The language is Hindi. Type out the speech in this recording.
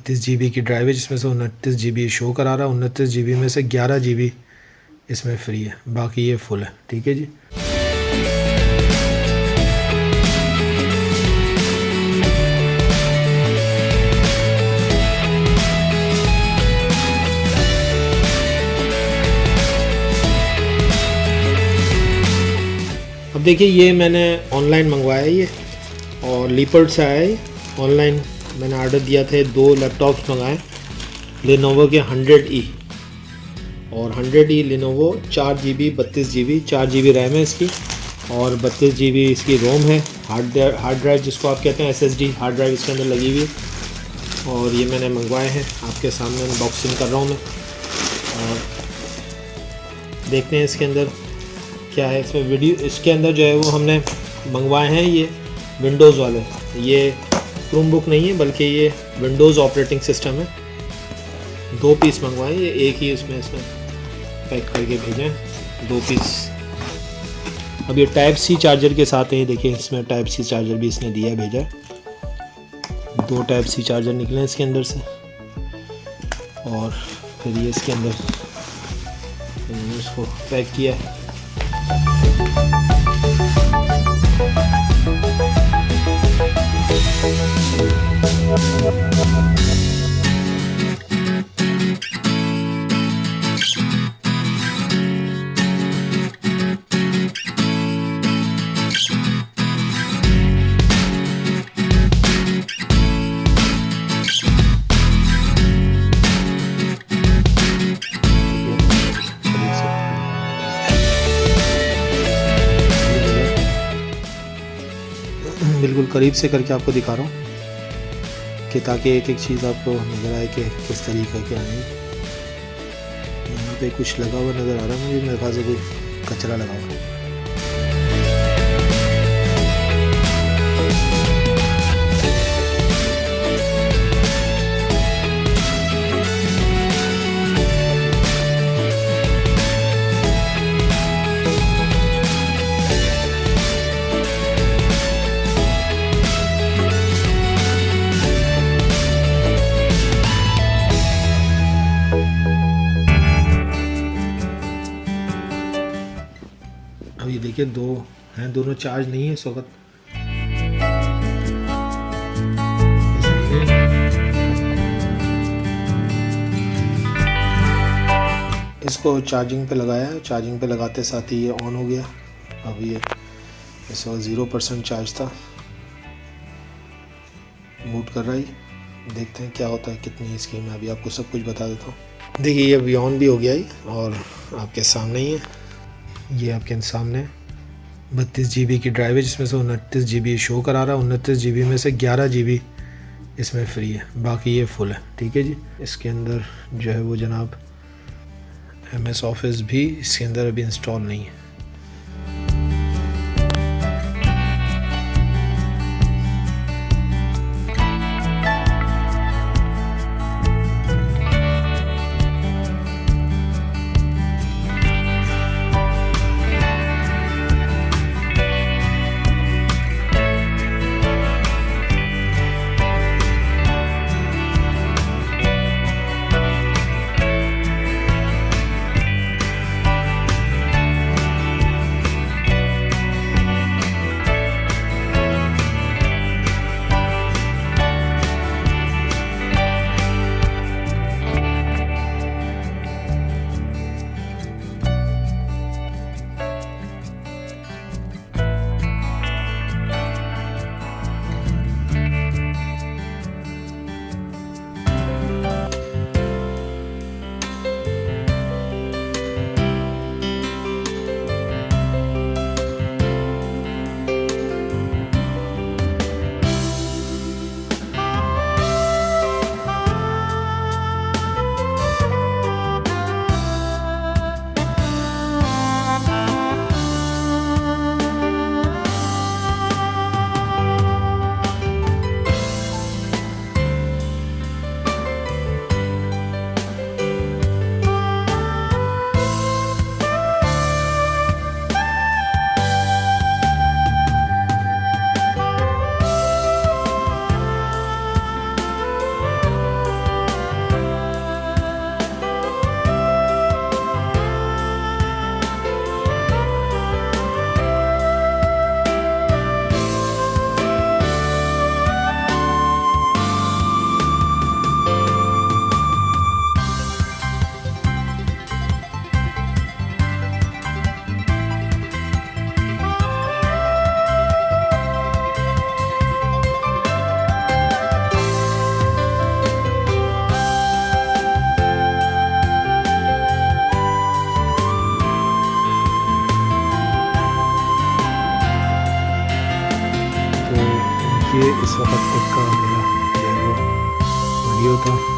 32 GB की ड्राइव है, जिसमें से 29 GB शो करा रहा है। 29 GB में से 11 GB इसमें फ्री है, बाकी ये फुल है। ठीक है जी। अब देखिए, ये मैंने ऑनलाइन मंगवाया है ये, और लीपर्ड से आया है ऑनलाइन। मैंने ऑर्डर दिया थे, 2 लैपटॉप्स मंगाए लेनोवो के 100E और 100E Lenovo 4 GB 32 GB 4 GB RAM है इसकी, और 32 GB इसकी रोम है। हार्ड ड्राइव जिसको आप कहते हैं, SSD हार्ड ड्राइव इसके अंदर लगी हुई है। और ये मैंने मंगवाए हैं, आपके सामने अनबॉक्सिंग कर रहा हूँ मैं। और देखते हैं इसके अंदर क्या है। इसमें वीडियो, इसके अंदर जो है वो हमने मंगवाए हैं ये विंडोज़ वाले, ये क्रोमबुक नहीं है बल्कि ये विंडोज़ ऑपरेटिंग सिस्टम है। 2 पीस मंगवाए, ये एक ही इसमें पैक करके भेजे हैं 2 पीस। अब ये Type-C चार्जर के साथ है, देखिए इसमें Type-C चार्जर भी इसने दिया है, भेजा है। 2 Type-C चार्जर निकले हैं इसके अंदर से, और फिर ये इसके अंदर इसको पैक किया है। बिल्कुल करीब से करके आपको दिखा रहा हूँ कि ताकि एक एक चीज़ आपको नज़र आए कि किस तरीके की आनी है। यहाँ पे कुछ लगा हुआ नज़र आ रहा है मुझे, मेरे ख्याल से कोई कचरा लगा हुआ है। अब ये देखिए 2 हैं, दोनों चार्ज नहीं है इस वक्त। इसको चार्जिंग पे लगाया है, चार्जिंग पे लगाते साथ ही ये ऑन हो गया। अब ये इस वक्त 0% चार्ज था, बूट कर रहा है। देखते हैं क्या होता है, कितनी इसकी मैं अभी आपको सब कुछ बता देता हूँ। देखिए ये अभी ऑन भी हो गया है और आपके सामने ही है, ये आपके सामने 32 GB की ड्राइव है, जिसमें से 29 GB शो करा रहा है। 29 GB में से 11 GB इसमें फ्री है, बाकी ये फुल है। ठीक है जी। इसके अंदर जो है वो जनाब MS ऑफिस भी इसके अंदर अभी इंस्टॉल नहीं है। वक्त तक का मेरा जो है वो वीडियो था।